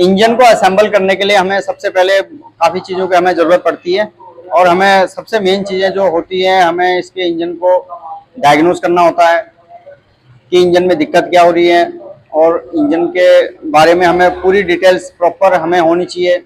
Engine को assemble करने के लिए हमें सबसे पहले काफ़ी चीज़ों की हमें ज़रूरत पड़ती है और हमें सबसे मेन चीज़ें जो होती हैं, हमें इसके इंजन को डायग्नोस करना होता है कि इंजन में दिक्कत क्या हो रही है और इंजन के बारे में हमें पूरी डिटेल्स प्रॉपर हमें होनी चाहिए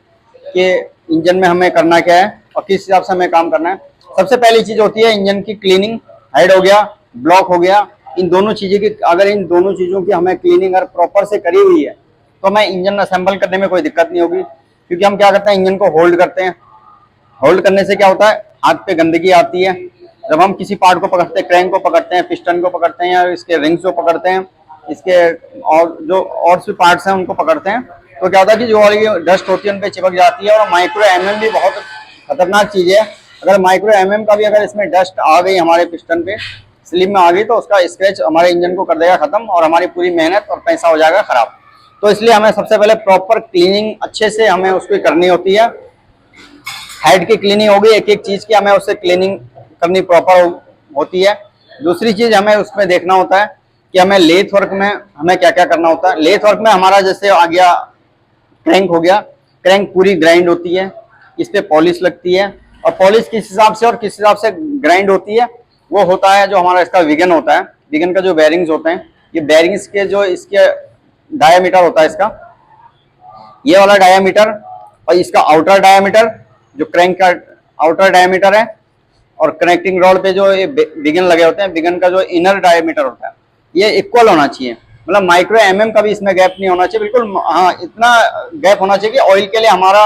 कि इंजन में हमें करना क्या है और किस हिसाब से हमें काम करना है। सबसे पहली चीज़ होती है इंजन की क्लीनिंग। हेड हो गया, ब्लॉक हो गया, इन दोनों चीज़ों की अगर इन दोनों चीज़ों की हमें क्लीनिंग अगर प्रॉपर से करी हुई है तो हमें इंजन असेंबल करने में कोई दिक्कत नहीं होगी। क्योंकि हम क्या करते हैं, इंजन को होल्ड करते हैं। होल्ड करने से क्या होता है, हाथ पे गंदगी आती है। जब हम किसी पार्ट को पकड़ते हैं, क्रैंक को पकड़ते हैं, पिस्टन को पकड़ते हैं या इसके रिंग्स को पकड़ते हैं, इसके और जो और भी पार्ट्स हैं उनको पकड़ते हैं, तो क्या होता है कि जो वाली डस्ट होती है उन पर चिपक जाती है। और माइक्रो एमएम भी बहुत खतरनाक चीज़ है। अगर माइक्रो एमएम का भी अगर इसमें डस्ट आ गई हमारे पिस्टन पे, स्लिप में आ गई, तो उसका स्क्रैच हमारे इंजन को कर देगा खत्म और हमारी पूरी मेहनत और पैसा हो जाएगा खराब। तो इसलिए हमें सबसे पहले प्रॉपर क्लीनिंग अच्छे से हमें उसकी करनी होती है। हेड की क्लीनिंग होगी, एक एक चीज़ की हमें उससे क्लीनिंग करनी प्रॉपर होती है। दूसरी चीज़ हमें उसमें देखना होता है कि हमें लेथ वर्क में हमें क्या क्या करना होता है। लेथ वर्क में हमारा जैसे आ गया क्रैंक हो गया, क्रैंक पूरी ग्राइंड होती है, इस पर पॉलिश लगती है और पॉलिश किस हिसाब से और किस हिसाब से ग्राइंड होती है वो होता है जो हमारा इसका विगन होता है। विगन का जो बेरिंग्स होते हैं, ये बेरिंग्स के जो इसके डायामीटर होता है, इसका ये वाला डायामीटर और इसका आउटर डायामीटर, जो क्रैंक का आउटर डायामीटर है, और कनेक्टिंग रॉड पे जो ये बिगन लगे होते हैं, बिगन का जो इनर डायमीटर होता है, ये इक्वल होना चाहिए। मतलब माइक्रो एमएम का भी इसमें गैप नहीं होना चाहिए बिल्कुल। हाँ, इतना गैप होना चाहिए कि ऑयल के लिए हमारा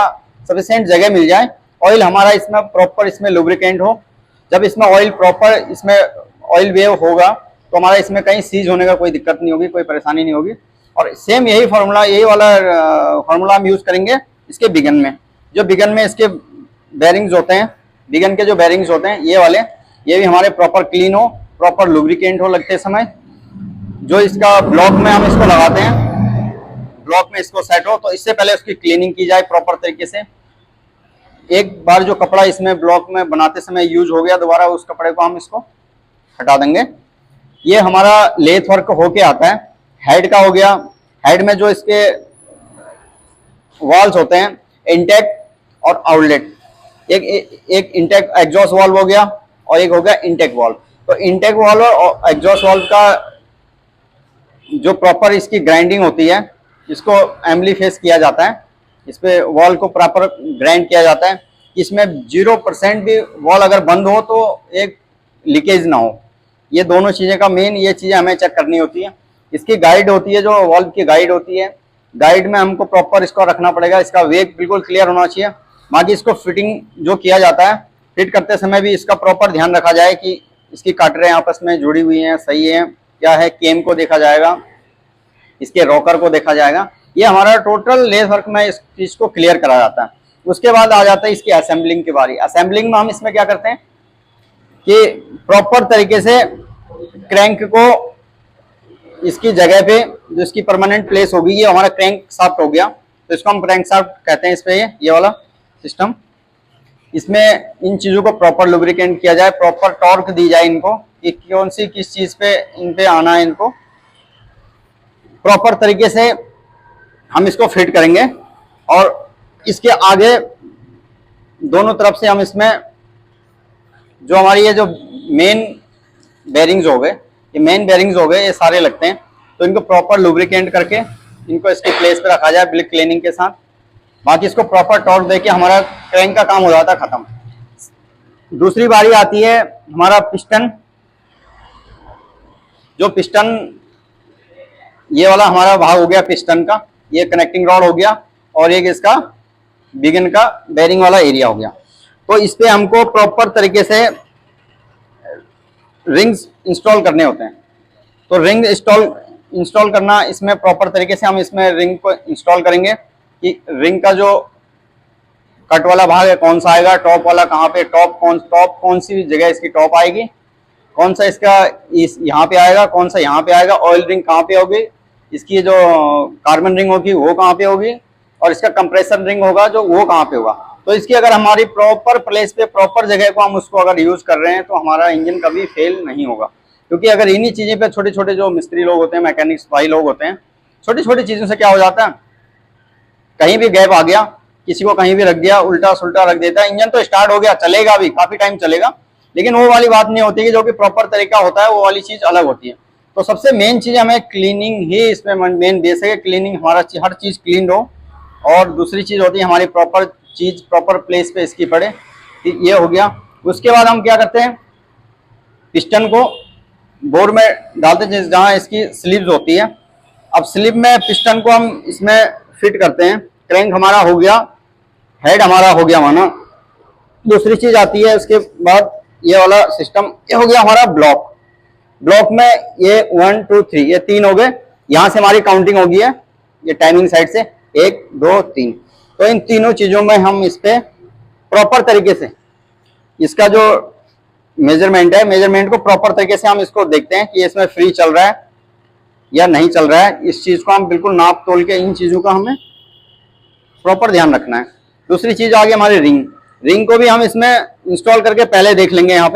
सफिशिएंट जगह मिल जाए, ऑयल हमारा इसमें प्रॉपर इसमें लुब्रिकेंट हो। जब इसमें ऑयल प्रॉपर इसमें ऑयल वेव होगा तो हमारा इसमें कहीं सीज होने का कोई दिक्कत नहीं होगी, कोई परेशानी नहीं होगी। और सेम यही फार्मूला, यही वाला फार्मूला हम यूज करेंगे इसके बिगन में। जो बिगन में इसके बेरिंग्स होते हैं, बिगन के जो बेरिंग्स होते हैं ये वाले, ये भी हमारे प्रॉपर क्लीन हो, प्रॉपर लुब्रिकेंट हो लगते समय। जो इसका ब्लॉक में हम इसको लगाते हैं, ब्लॉक में इसको सेट हो, तो इससे पहले उसकी क्लीनिंग की जाए प्रॉपर तरीके से। एक बार जो कपड़ा इसमें ब्लॉक में बनाते समय यूज हो गया, दोबारा उस कपड़े को हम इसको हटा देंगे। ये हमारा लेथ वर्क होके आता है। हेड का हो गया, हेड में जो इसके वॉल्स होते हैं, इंटेक और आउटलेट, एक इंटेक एग्जॉस्ट वाल्व हो गया और एक हो गया इंटेक वाल्व। तो इंटेक वाल्व और एग्जॉस्ट वाल्व का जो प्रॉपर इसकी ग्राइंडिंग होती है, इसको एम्बली फेस किया जाता है, इस पे वॉल को प्रॉपर ग्राइंड किया जाता है। इसमें 0% भी वॉल अगर बंद हो तो एक लीकेज ना हो। ये दोनों चीज़ें का मेन ये चीज़ें हमें चेक करनी होती है। इसकी गाइड होती है, जो वॉल्व की गाइड होती है, गाइड में हमको प्रॉपर इसको रखना पड़ेगा, इसका वेग बिल्कुल क्लियर होना चाहिए। बाकी इसको फिटिंग जो किया जाता है, फिट करते समय भी इसका प्रॉपर ध्यान रखा जाए कि इसकी काटरें आपस में जुड़ी हुई हैं, सही है क्या है, केम को देखा जाएगा, इसके रॉकर को देखा जाएगा। ये हमारा टोटल लेथ वर्क में इस चीज को क्लियर करा जाता है। उसके बाद आ जाता है इसकी असेंबलिंग की बारी। असेंबलिंग में हम इसमें क्या करते हैं कि प्रॉपर तरीके से क्रैंक को इसकी जगह पे, जो इसकी परमानेंट प्लेस होगी, ये हमारा क्रैंक शाफ्ट हो गया, तो इसको हम क्रैंक शाफ्ट कहते हैं। इस पे ये वाला सिस्टम, इसमें इन चीजों को प्रॉपर लुब्रिकेंट किया जाए, प्रॉपर टॉर्क दी जाए इनको कि कौन सी किस चीज पे इन पे आना है। इनको प्रॉपर तरीके से हम इसको फिट करेंगे और इसके आगे दोनों तरफ से हम इसमें जो हमारी ये जो मेन बेरिंग्स हो गए, ये मेन बेरिंग्स हो गए, ये सारे लगते हैं, तो इनको प्रॉपर लुब्रिकेंट करके इनको इसके प्लेस पे रखा जाए ब्लिक क्लीनिंग के साथ। बाकी इसको प्रॉपर टॉर्क देके हमारा क्रैंक का काम हो जाता है खत्म। दूसरी बारी आती है हमारा पिस्टन। जो पिस्टन, ये वाला हमारा भाग हो गया पिस्टन का, ये कनेक्टिंग रॉड हो गया और एक इसका बिगन का बेरिंग वाला एरिया हो गया। तो इस पे हमको प्रॉपर तरीके से रिंग्स इंस्टॉल करने होते हैं। तो रिंग इंस्टॉल करना, इसमें प्रॉपर तरीके से हम इसमें रिंग को इंस्टॉल करेंगे कि रिंग का जो कट वाला भाग है कौन सा आएगा, टॉप वाला कहाँ पे, टॉप कौन सी जगह इसकी टॉप आएगी, कौन सा इसका यहाँ पे आएगा, कौन सा यहाँ पे आएगा, ऑयल रिंग कहाँ पे होगी, इसकी जो कार्बन रिंग होगी वो कहाँ पे होगी, और इसका कंप्रेसर रिंग होगा जो वो कहाँ पे होगा। तो इसकी अगर हमारी प्रॉपर प्लेस पे, प्रॉपर जगह को हम उसको अगर यूज कर रहे हैं तो हमारा इंजन कभी फेल नहीं होगा। क्योंकि अगर इन्हीं चीजें पे छोटे छोटे जो मिस्त्री लोग होते हैं, मैकेनिक्स भाई लोग होते हैं, छोटी छोटी चीजों से क्या हो जाता है कहीं भी गैप आ गया, किसी को कहीं भी रख दिया, उल्टा सुल्टा रख देता है, इंजन तो स्टार्ट हो गया, चलेगा भी, काफी टाइम चलेगा, लेकिन वो वाली बात नहीं होती कि जो कि प्रॉपर तरीका होता है, वो वाली चीज अलग होती है। तो सबसे मेन चीज हमें क्लीनिंग ही इसमें मेन बेस है, क्लीनिंग हमारा हर चीज क्लीन हो। और दूसरी चीज होती है हमारी प्रॉपर चीज प्रॉपर प्लेस पे इसकी पड़े, ये हो गया। उसके बाद हम क्या करते हैं, पिस्टन को बोर में डालते हैं जहाँ इसकी स्लीव्स होती है। अब स्लीव में पिस्टन को हम इसमें फिट करते हैं। क्रैंक हमारा हो गया, हेड हमारा हो गया माना। दूसरी चीज आती है उसके बाद ये वाला सिस्टम, ये हो गया हमारा ब्लॉक। ब्लॉक में ये 1 2 3 ये 3 हो गए, यहां से हमारी काउंटिंग होगी है ये टाइमिंग साइड से 1 2 3। तो इन तीनों चीजों में हम इस पे प्रॉपर तरीके से इसका जो मेजरमेंट है, मेजरमेंट को प्रॉपर तरीके से हम इसको देखते हैं कि इसमें फ्री चल रहा है या नहीं चल रहा है। इस चीज को हम बिल्कुल नाप तोल के इन चीजों का हमें प्रॉपर ध्यान रखना है। दूसरी चीज आ गई हमारी रिंग। रिंग को भी हम इसमें इंस्टॉल करके पहले देख लेंगे। यहाँ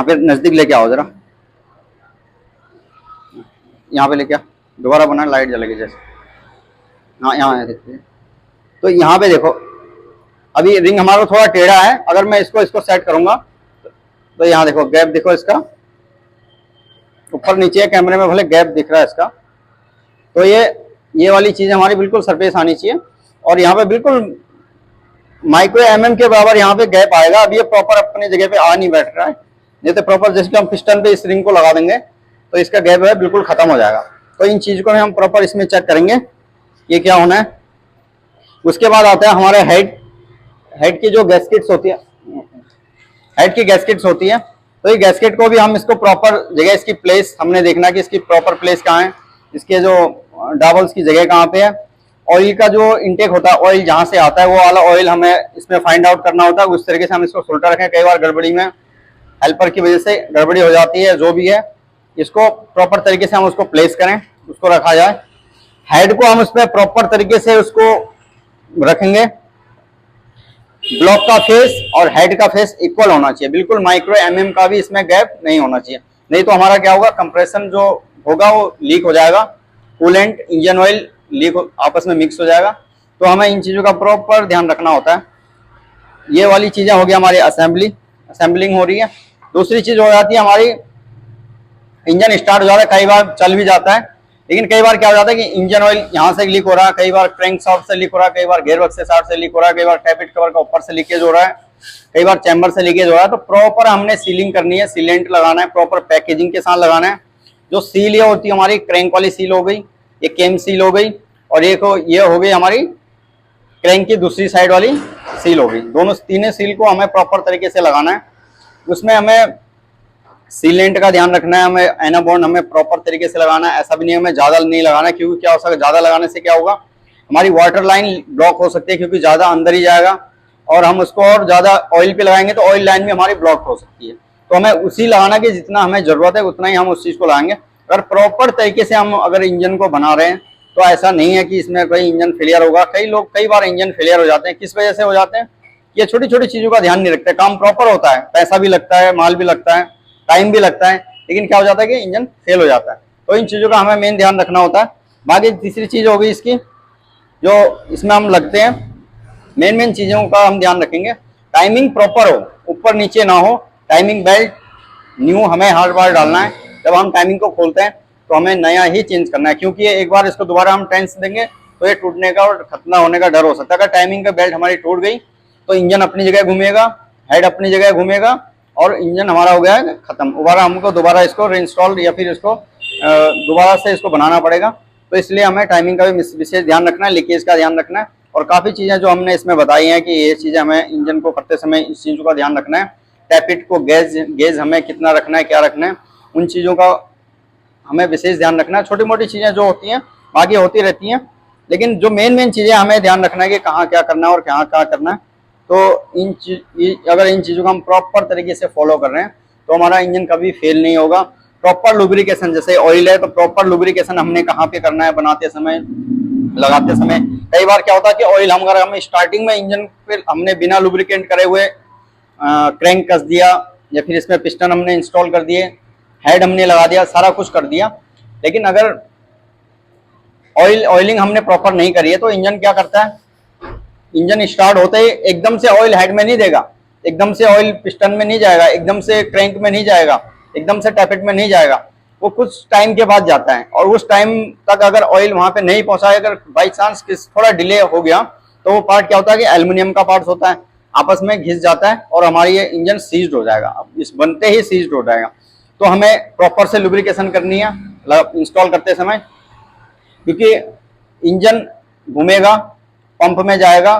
पे नजदीक लेके आओ जरा, यहाँ पे लेके आओ, दोबारा बना लाइट जलेगी जैसे। हाँ यहाँ देखते हैं, तो यहाँ पे देखो अभी रिंग हमारा थोड़ा टेढ़ा है। अगर मैं इसको सेट करूंगा तो यहाँ देखो गैप, देखो इसका ऊपर नीचे है, कैमरे में भले गैप दिख रहा है इसका। तो ये वाली चीज हमारी बिल्कुल सरफेस आनी चाहिए और यहाँ पे बिल्कुल माइक्रो एमएम के बराबर यहाँ पे गैप आएगा। अब ये प्रॉपर अपनी जगह पे आ नहीं बैठ रहा है, नहीं तो प्रॉपर जैसे हम पिस्टन पे इस रिंग को लगा देंगे तो इसका गैप है बिल्कुल खत्म हो जाएगा। तो इन चीज को हम प्रॉपर इसमें चेक करेंगे ये क्या होना है। उसके बाद आता है हमारे हेड की जो गैस्केट्स होती है, हेड की गैस्केट्स होती है। तो ये गैस्केट को भी हम इसको प्रॉपर जगह, इसकी प्लेस हमने देखना कि इसकी प्रॉपर प्लेस कहाँ है, इसके जो डाबल्स की जगह कहाँ पे है। ऑयल का जो इनटेक होता है, ऑयल जहाँ से आता है वो वाला ऑयल हमें इसमें फाइंड आउट करना होता है। उस तरीके से हम इसको सुलटा रखें। कई बार गड़बड़ी में हेल्पर की वजह से गड़बड़ी हो जाती है, जो भी है इसको प्रॉपर तरीके से हम उसको प्लेस करें, उसको रखा जाए। हेड को हम उसमें प्रॉपर तरीके से उसको रखेंगे। ब्लॉक का फेस और हेड का फेस इक्वल होना चाहिए, बिल्कुल माइक्रो एमएम का भी इसमें गैप नहीं होना चाहिए, नहीं तो हमारा क्या होगा, कंप्रेशन जो होगा वो लीक हो जाएगा, कूलेंट इंजन ऑयल लीक आपस में मिक्स हो जाएगा। तो हमें इन चीजों का प्रॉपर ध्यान रखना होता है। ये वाली चीजें हो गई हमारी असेंबलिंग हो रही है। दूसरी चीज हो जाती है हमारी इंजन स्टार्ट हो जाता है, कई बार चल भी जाता है, लेकिन कई बार क्या हो जाता है कि इंजन ऑयल यहाँ से लीक हो रहा है, कई बार क्रैंक शाफ्ट से लीक हो रहा है, कई बार गियरबॉक्स से शाफ्ट से लीक हो रहा है, कई बार टैपिट कवर का ऊपर से लीकेज हो रहा है, कई बार चैम्बर से लीकेज हो रहा है। तो प्रॉपर हमने सीलिंग करनी है, सीलेंट लगाना है, प्रॉपर पैकेजिंग के साथ लगाना है। जो सील ये होती है हमारी क्रैंक वाली सील हो गई, ये केम सील हो गई, और ये हो गई हमारी क्रैंक की दूसरी साइड वाली सील हो गई। दोनों तीनों सील को हमें प्रॉपर तरीके से लगाना है। उसमें हमें सीलेंट का ध्यान रखना है, हमें एनाबॉन्ड हमें प्रॉपर तरीके से लगाना है। ऐसा भी नहीं हमें ज्यादा नहीं लगाना है, क्योंकि क्या हो सकता है ज्यादा लगाने से क्या होगा, हमारी वाटर लाइन ब्लॉक हो सकती है, क्योंकि ज्यादा अंदर ही जाएगा और हम उसको और ज्यादा ऑयल पे लगाएंगे तो ऑयल लाइन भी हमारी ब्लॉक हो सकती है। तो हमें उसी लगाना कि जितना हमें जरूरत है उतना ही हम उस चीज को लगाएंगे। अगर प्रॉपर तरीके से हम अगर इंजन को बना रहे हैं तो ऐसा नहीं है कि इसमें कोई इंजन फेलियर होगा। कई बार इंजन फेलियर हो जाते हैं, किस वजह से हो जाते हैं, ये छोटी छोटी चीजों का ध्यान नहीं रखते। काम प्रॉपर होता है, पैसा भी लगता है, माल भी लगता है, टाइम भी लगता है, लेकिन क्या हो जाता है कि इंजन फेल हो जाता है। तो इन चीजों का हमें मेन ध्यान रखना होता है। बाकी तीसरी चीज होगी इसकी, जो इसमें हम लगते हैं, मेन चीजों का हम ध्यान रखेंगे। टाइमिंग प्रॉपर हो, ऊपर नीचे ना हो। टाइमिंग बेल्ट न्यू हमें हर बार डालना है। जब हम टाइमिंग को खोलते हैं तो हमें नया ही चेंज करना है, क्योंकि एक बार इसको दोबारा हम टेंस देंगे तो ये टूटने का और खतरा होने का डर हो सकता है। अगर टाइमिंग का बेल्ट हमारी टूट गई तो इंजन अपनी जगह घूमेगा, हेड अपनी जगह घूमेगा और इंजन हमारा हो गया है खत्म। हमको दोबारा इसको रीइंस्टॉल या फिर इसको दोबारा से इसको बनाना पड़ेगा। तो इसलिए हमें टाइमिंग का भी विशेष ध्यान रखना है, लीकेज का ध्यान रखना है, और काफी चीजें जो हमने इसमें बताई हैं कि ये चीजें हमें इंजन को करते समय इस चीजों का ध्यान रखना है। टैपिट को गेज हमें कितना रखना है, क्या रखना है, उन चीजों का हमें विशेष ध्यान रखना है। छोटी मोटी चीजें जो होती हैं बाकी होती रहती हैं, लेकिन जो मेन चीजें हमें ध्यान रखना है कि कहाँ क्या करना है और कहाँ क्या करना है। तो अगर इन चीजों को हम प्रॉपर तरीके से फॉलो कर रहे हैं तो हमारा इंजन कभी फेल नहीं होगा। प्रॉपर लुब्रिकेशन, जैसे ऑयल है तो प्रॉपर लुब्रिकेशन हमने कहाँ पे करना है, बनाते समय, लगाते समय। कई बार क्या होता है कि ऑयल अगर हम स्टार्टिंग में इंजन पे हमने बिना लुब्रिकेंट करे हुए क्रैंक कस दिया या फिर इसमें पिस्टन हमने इंस्टॉल कर दिए, हेड हमने लगा दिया, सारा कुछ कर दिया, लेकिन अगर ऑयलिंग हमने प्रॉपर नहीं करी है तो इंजन क्या करता है, इंजन स्टार्ट होते ही एकदम से ऑयल हेड में नहीं देगा, एकदम से ऑयल पिस्टन में नहीं जाएगा, एकदम से क्रैंक में नहीं जाएगा, एकदम से टैपेट में नहीं जाएगा, वो कुछ टाइम के बाद जाता है। और उस टाइम तक अगर ऑयल वहां पे नहीं पहुंचा, अगर बाई चांस थोड़ा डिले हो गया तो वो पार्ट क्या होता है कि एल्युमिनियम का पार्ट होता है, आपस में घिस जाता है और हमारी ये इंजन सीज्ड हो जाएगा। अब इस बनते ही सीज्ड हो जाएगा। तो हमें प्रॉपर से लुब्रिकेशन करनी है इंस्टॉल करते समय, क्योंकि इंजन घूमेगा, पंप में जाएगा,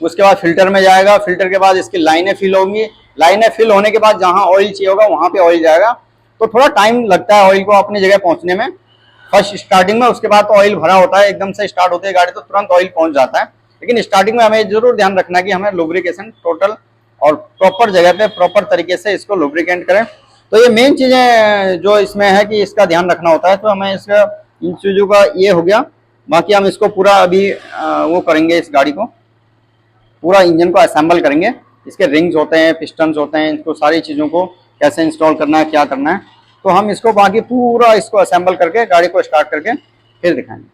उसके बाद फिल्टर में जाएगा, फिल्टर के बाद इसकी लाइनें फिल होंगी, लाइनें फिल होने के बाद जहां ऑयल चाहिए होगा वहां पे ऑयल जाएगा। तो थोड़ा टाइम लगता है ऑयल को अपनी जगह पहुंचने में फर्स्ट स्टार्टिंग में। उसके बाद तो ऑयल भरा होता है, एकदम से स्टार्ट होती है गाड़ी तो तुरंत ऑयल पहुंच जाता है। लेकिन स्टार्टिंग में हमें जरूर ध्यान रखना है कि हमें लुब्रिकेशन टोटल और प्रॉपर जगह पे प्रॉपर तरीके से इसको लुब्रिकेंट करें। तो ये मेन चीजें जो इसमें है कि इसका ध्यान रखना होता है। तो हमें इसका इन चीजों का ये हो गया। बाकी हम इसको पूरा अभी वो करेंगे, इस गाड़ी को पूरा इंजन को असेंबल करेंगे। इसके रिंग्स होते हैं, पिस्टन्स होते हैं, इनको सारी चीज़ों को कैसे इंस्टॉल करना है, क्या करना है, तो हम इसको बाकी पूरा इसको असेंबल करके गाड़ी को स्टार्ट करके फिर दिखाएंगे।